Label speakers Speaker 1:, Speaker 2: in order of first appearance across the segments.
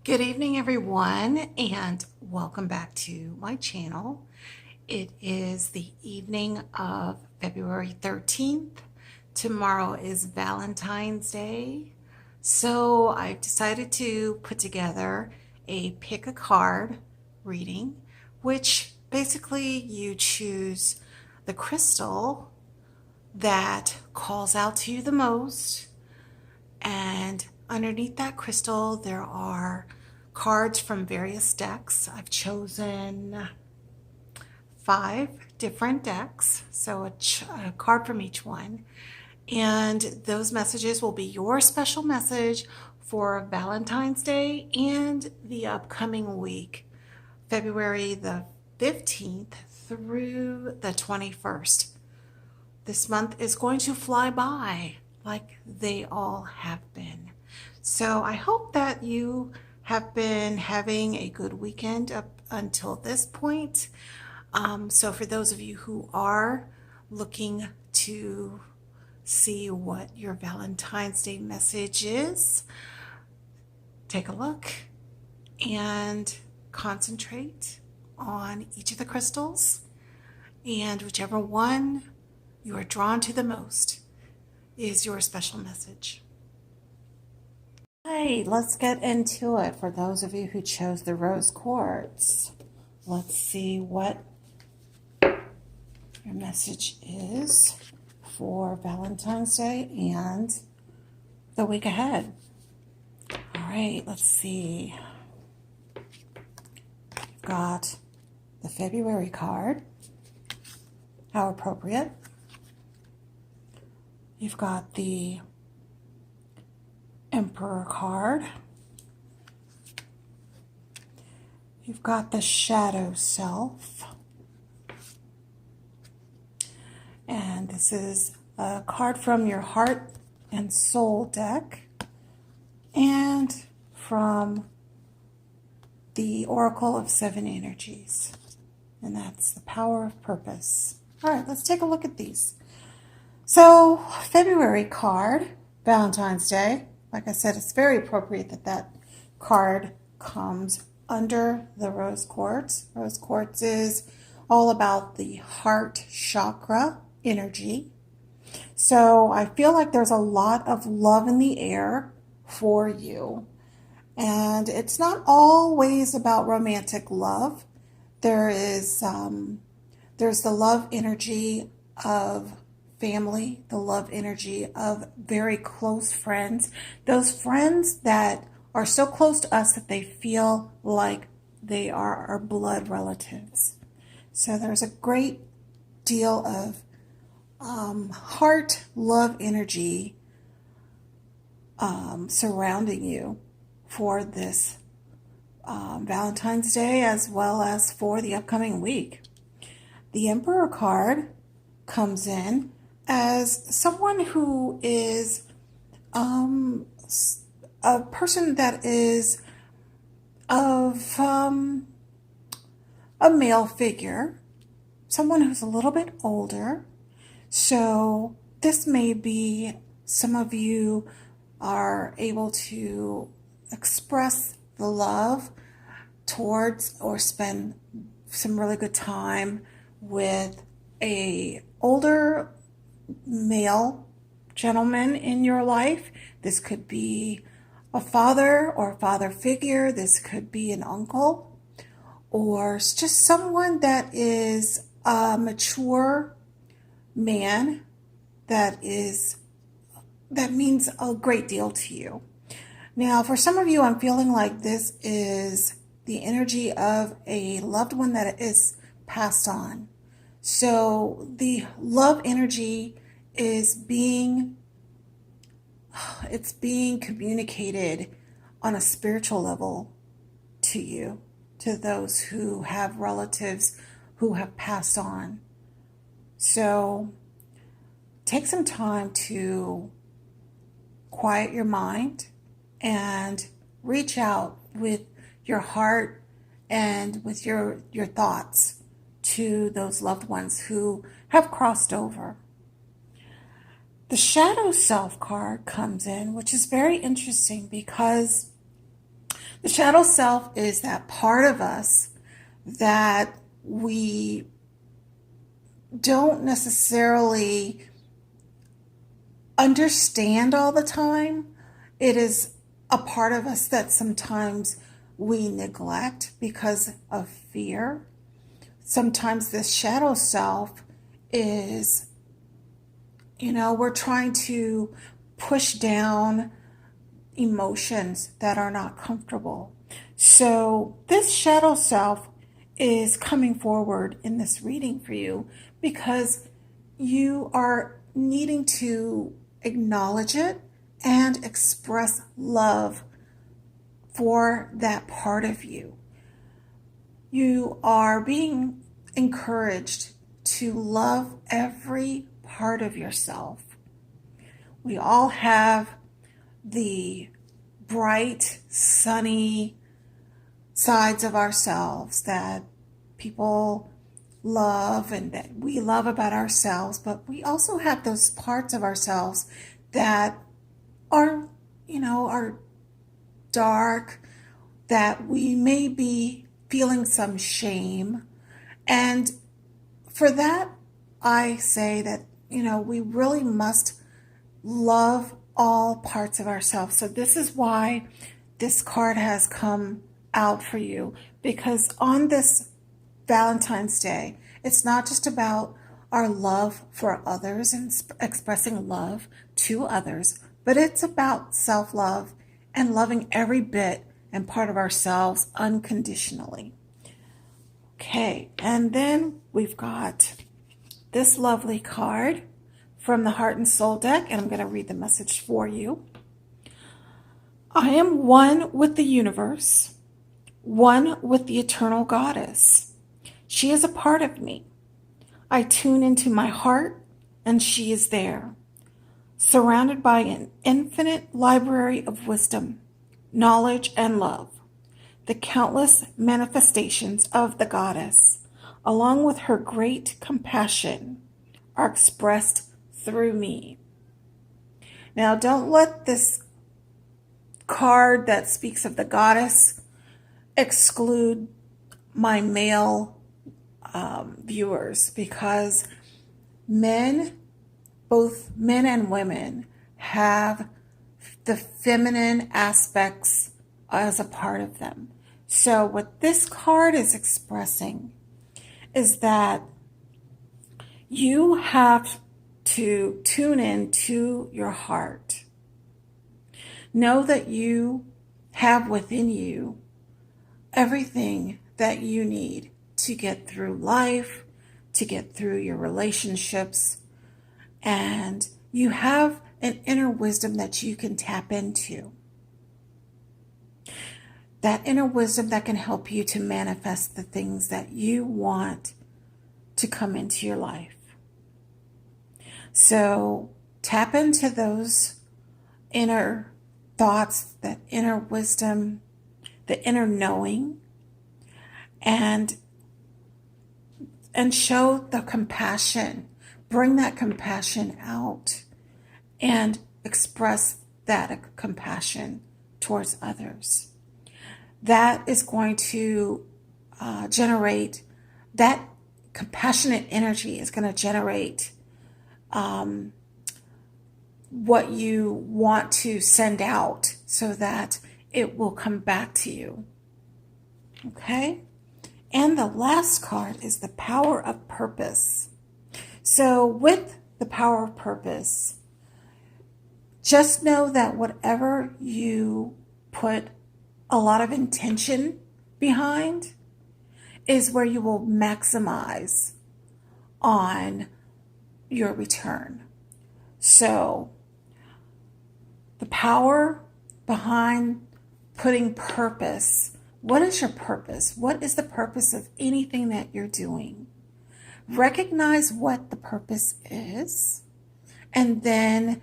Speaker 1: Good evening, everyone, and welcome back to my channel. It is the evening of February 13th. Tomorrow is Valentine's Day. So I've decided to put together a pick a card reading, which basically you choose the crystal that calls out to you the most, and underneath that crystal there are cards from various decks. I've chosen 5 different decks, so a card from each one. And those messages will be your special message for Valentine's Day and the upcoming week, February the 15th through the 21st. This month is going to fly by like they all have been. So I hope that you have been having a good weekend up until this point. So for those of you who are looking to see what your Valentine's Day message is, take a look and concentrate on each of the crystals, and whichever one you are drawn to the most is your special message. Hey, let's get into it. For those of you who chose the rose quartz, let's see what your message is for Valentine's Day and the week ahead. All right, let's see. We've got the February card. How appropriate. You've got the Emperor card. You've got the Shadow Self. And this is a card from your Heart and Soul deck and from the Oracle of 7 Energies. And that's the Power of Purpose. All right, let's take a look at these. So, February card, Valentine's Day. Like I said, it's very appropriate that that card comes under the rose quartz. Rose quartz is all about the heart chakra energy. So I feel like there's a lot of love in the air for you. And it's not always about romantic love. There's the love energy of family, the love energy of very close friends, those friends that are so close to us that they feel like they are our blood relatives. So there's a great deal of heart love energy surrounding you for this Valentine's Day as well as for the upcoming week. The Emperor card comes in as someone who is a person that is of a male figure, someone who's a little bit older. So this may be some of you are able to express the love towards or spend some really good time with a older male gentleman in your life. This could be a father or a father figure. This could be an uncle, or just someone that is a mature man that means a great deal to you. Now, for some of you, I'm feeling like this is the energy of a loved one that is passed on. So the love energy is being communicated on a spiritual level to you, to those who have relatives who have passed on. So take some time to quiet your mind and reach out with your heart and with your thoughts to those loved ones who have crossed over. The Shadow Self card comes in, which is very interesting because The shadow self is that part of us that we don't necessarily understand all the time. It is a part of us that sometimes we neglect because of fear. Sometimes this shadow self is, we're trying to push down emotions that are not comfortable. So this shadow self is coming forward in this reading for you because you are needing to acknowledge it and express love for that part of you. You are being encouraged to love every part of yourself. We all have the bright, sunny sides of ourselves that people love and that we love about ourselves, but we also have those parts of ourselves that are, are dark, that we may be feeling some shame. And for that, I say that, we really must love all parts of ourselves. So this is why this card has come out for you, because on this Valentine's Day, it's not just about our love for others and expressing love to others, but it's about self-love and loving every bit and part of ourselves unconditionally. Okay, and then we've got this lovely card from the Heart and Soul deck, and I'm going to read the message for you. I am one with the universe, one with the eternal goddess. She is a part of me. I tune into my heart, and she is there, surrounded by an infinite library of wisdom, knowledge, and love. The countless manifestations of the goddess, along with her great compassion, are expressed through me. Now, don't let this card that speaks of the goddess exclude my male viewers, because both men and women, have the feminine aspects as a part of them. So what this card is expressing is that you have to tune in to your heart. Know that you have within you everything that you need to get through life, to get through your relationships, and you have an inner wisdom that you can tap into. That inner wisdom that can help you to manifest the things that you want to come into your life. So tap into those inner thoughts, that inner wisdom, the inner knowing, and show the compassion. Bring that compassion out and express that compassion towards others. That is going to generate, that compassionate energy is going to generate what you want to send out so that it will come back to you. Okay? And the last card is the power of purpose. So with the power of purpose, just know that whatever you put a lot of intention behind is where you will maximize on your return. So the power behind putting purpose. What is your purpose? What is the purpose of anything that you're doing? Recognize what the purpose is, and then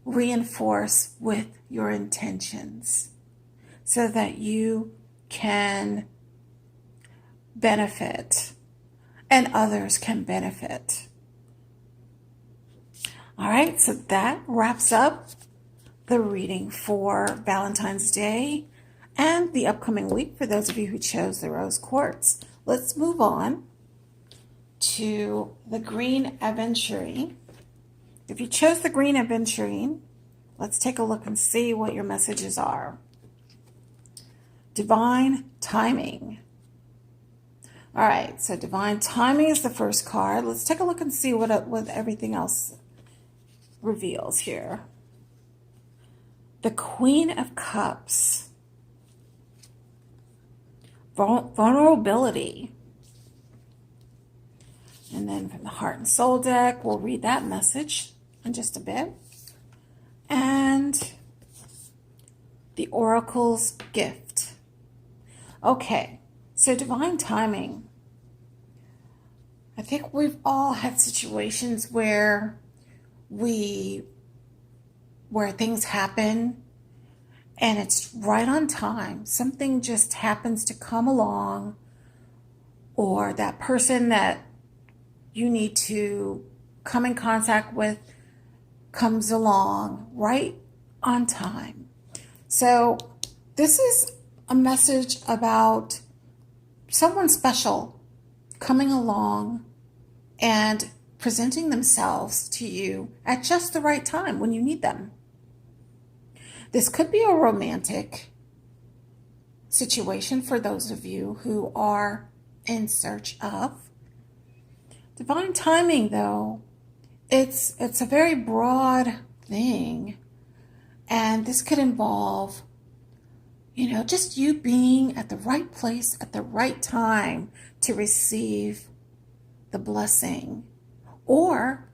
Speaker 1: reinforce with your intentions so that you can benefit and others can benefit. All right, so that wraps up the reading for Valentine's Day. and the upcoming week for those of you who chose the rose quartz. Let's move on to the green aventurine. If you chose the green aventurine, let's take a look and see what your messages are. Divine timing. All right, so divine timing is the first card. Let's take a look and see what everything else reveals here. The Queen of Cups. Vulnerability. And then from the Heart and Soul deck, we'll read that message in just a bit. And the Oracle's Gift. Okay, so divine timing. I think we've all had situations where things happen and it's right on time. Something just happens to come along, or that person that you need to come in contact with comes along right on time. So this is a message about someone special coming along and presenting themselves to you at just the right time when you need them. This could be a romantic situation for those of you who are in search of. Divine timing, though, it's a very broad thing, and this could involve, just you being at the right place at the right time to receive the blessing or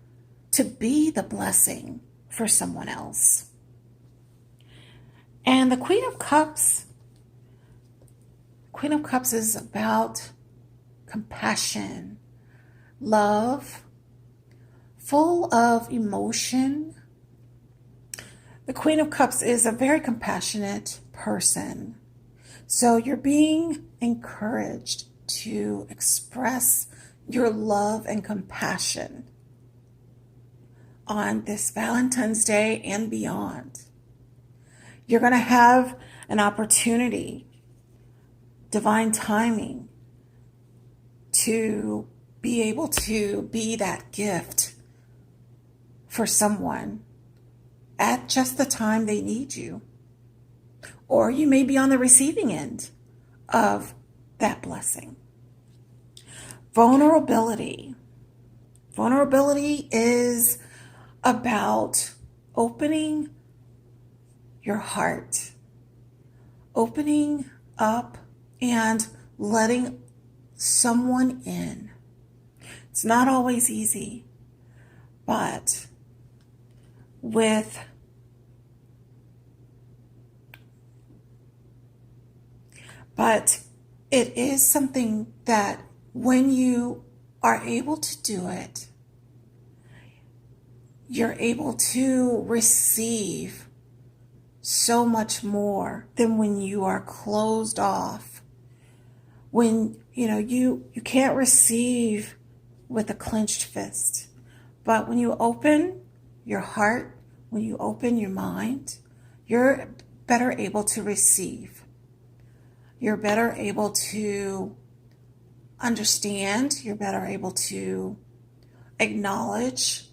Speaker 1: to be the blessing for someone else. And the Queen of Cups is about compassion, love, full of emotion. The Queen of Cups is a very compassionate person. So you're being encouraged to express your love and compassion on this Valentine's Day and beyond. You're going to have an opportunity, divine timing, to be able to be that gift for someone at just the time they need you. Or you may be on the receiving end of that blessing. Vulnerability. Vulnerability is about opening your heart, opening up and letting someone in. It's not always easy, but it is something that when you are able to do it, you're able to receive so much more than when you are closed off. When, you can't receive with a clenched fist. But when you open your heart, when you open your mind, you're better able to receive. You're better able to understand. You're better able to acknowledge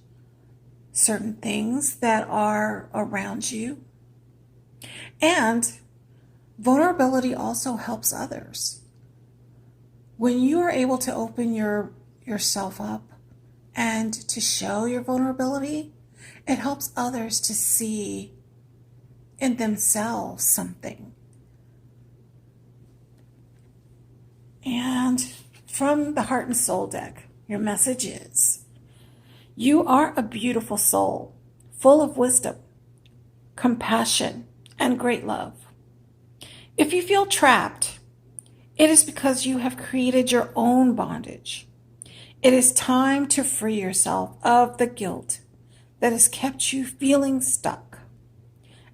Speaker 1: certain things that are around you. And vulnerability also helps others. When you are able to open yourself up and to show your vulnerability, it helps others to see in themselves something. And from the Heart and Soul deck, your message is, you are a beautiful soul, full of wisdom, compassion, and great love. If you feel trapped, it is because you have created your own bondage. It is time to free yourself of the guilt that has kept you feeling stuck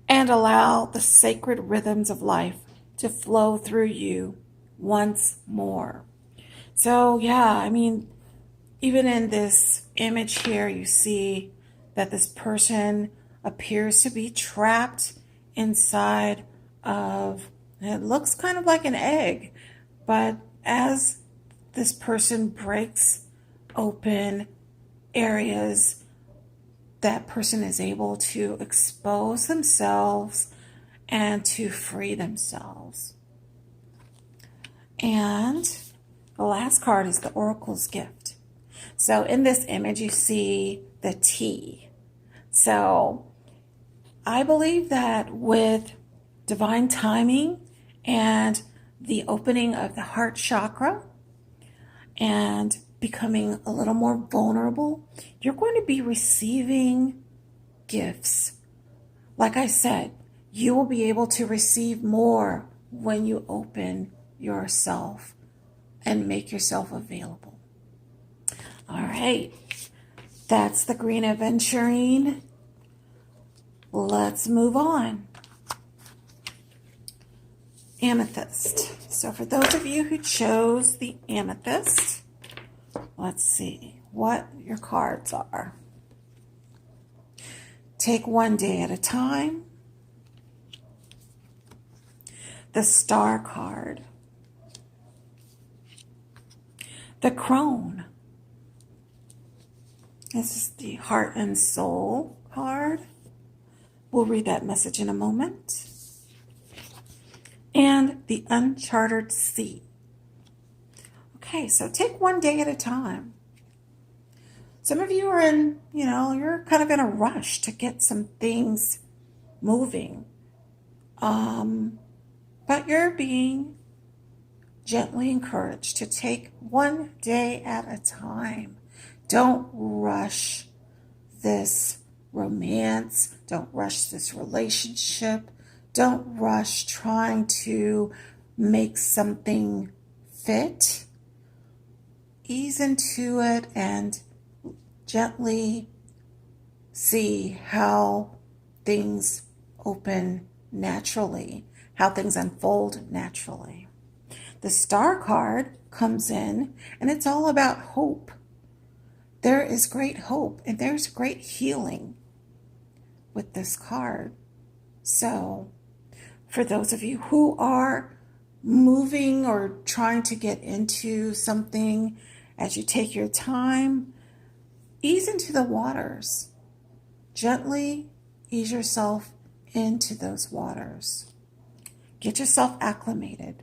Speaker 1: and allow the sacred rhythms of life to flow through you once more. So even in this image here, you see that this person appears to be trapped inside of It looks kind of like an egg, but as this person breaks open areas, that person is able to expose themselves and to free themselves. And the last card is the Oracle's Gift. So in this image, you see the T. So I believe that with divine timing and the opening of the heart chakra and becoming a little more vulnerable, you're going to be receiving gifts. Like I said, you will be able to receive more when you open yourself and make yourself available. All right, that's the Green Aventurine. Let's move on. Amethyst. So for those of you who chose the amethyst, let's see what your cards are. Take one day at a time. The Star card. The Crone. This is the Heart and Soul card. We'll read that message in a moment. And the Uncharted Sea. Okay, so take one day at a time. Some of you are you're kind of in a rush to get some things moving. But you're being gently encouraged to take one day at a time. Don't rush this romance. Don't rush this relationship. Don't rush trying to make something fit. Ease into it and gently see how things open naturally, how things unfold naturally. The Star card comes in and it's all about hope. There is great hope and there's great healing with this card. So for those of you who are moving or trying to get into something, as you take your time, ease into the waters. Gently ease yourself into those waters. Get yourself acclimated.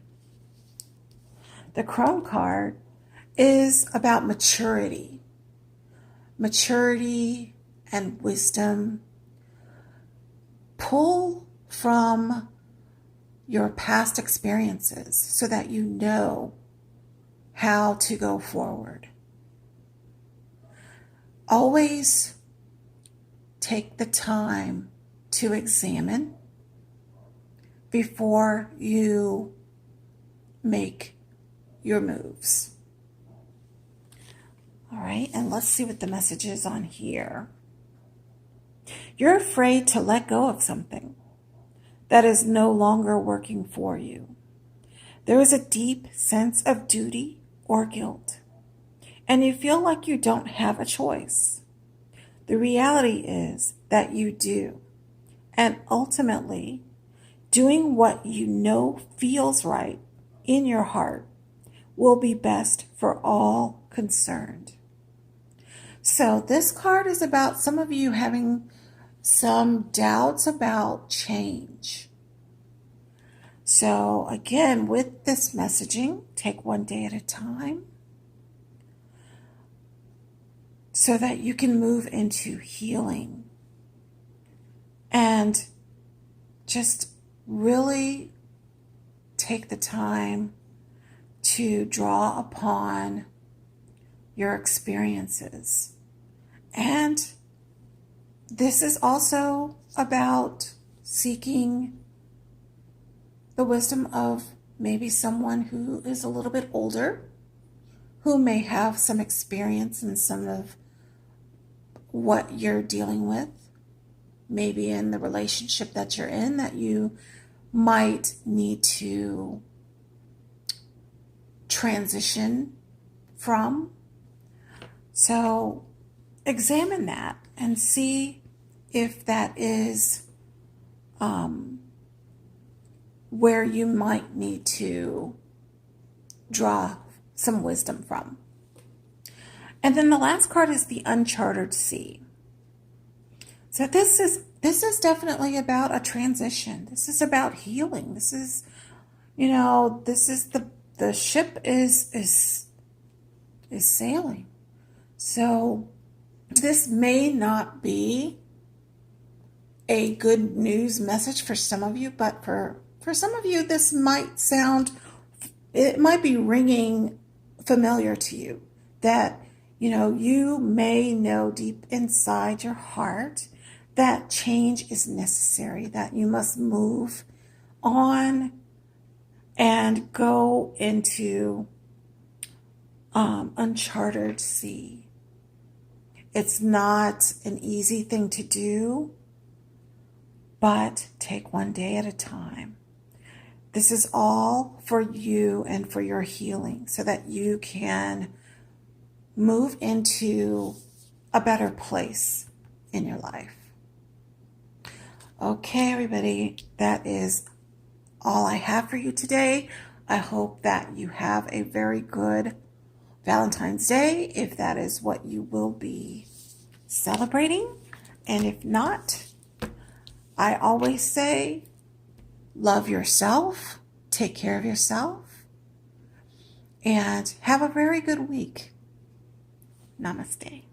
Speaker 1: The Crone card is about maturity. Maturity and wisdom. Pull from your past experiences so that you know how to go forward. Always take the time to examine before you make your moves. All right, and let's see what the message is on here. You're afraid to let go of something that is no longer working for you. There is a deep sense of duty or guilt, and you feel like you don't have a choice. The reality is that you do, and ultimately, doing what you know feels right in your heart will be best for all concerned. So this card is about some of you having some doubts about change. So again, with this messaging, take one day at a time so that you can move into healing and just really take the time to draw upon your experiences. And this is also about seeking the wisdom of maybe someone who is a little bit older, who may have some experience in some of what you're dealing with, maybe in the relationship that you're in that you might need to transition from. So examine that and see if that is where you might need to draw some wisdom from. And then the last card is the Uncharted Sea. So this is definitely about a transition. This is about healing. This is, this is the ship is sailing. So this may not be a good news message for some of you, but for some of you, this might it might be ringing familiar to you, that, you may know deep inside your heart that change is necessary, that you must move on and go into uncharted sea. It's not an easy thing to do, but take one day at a time. This is all for you and for your healing, so that you can move into a better place in your life. Okay, everybody, that is all I have for you today. I hope that you have a very good Valentine's Day, if that is what you will be celebrating. And if not, I always say, love yourself, take care of yourself, and have a very good week. Namaste.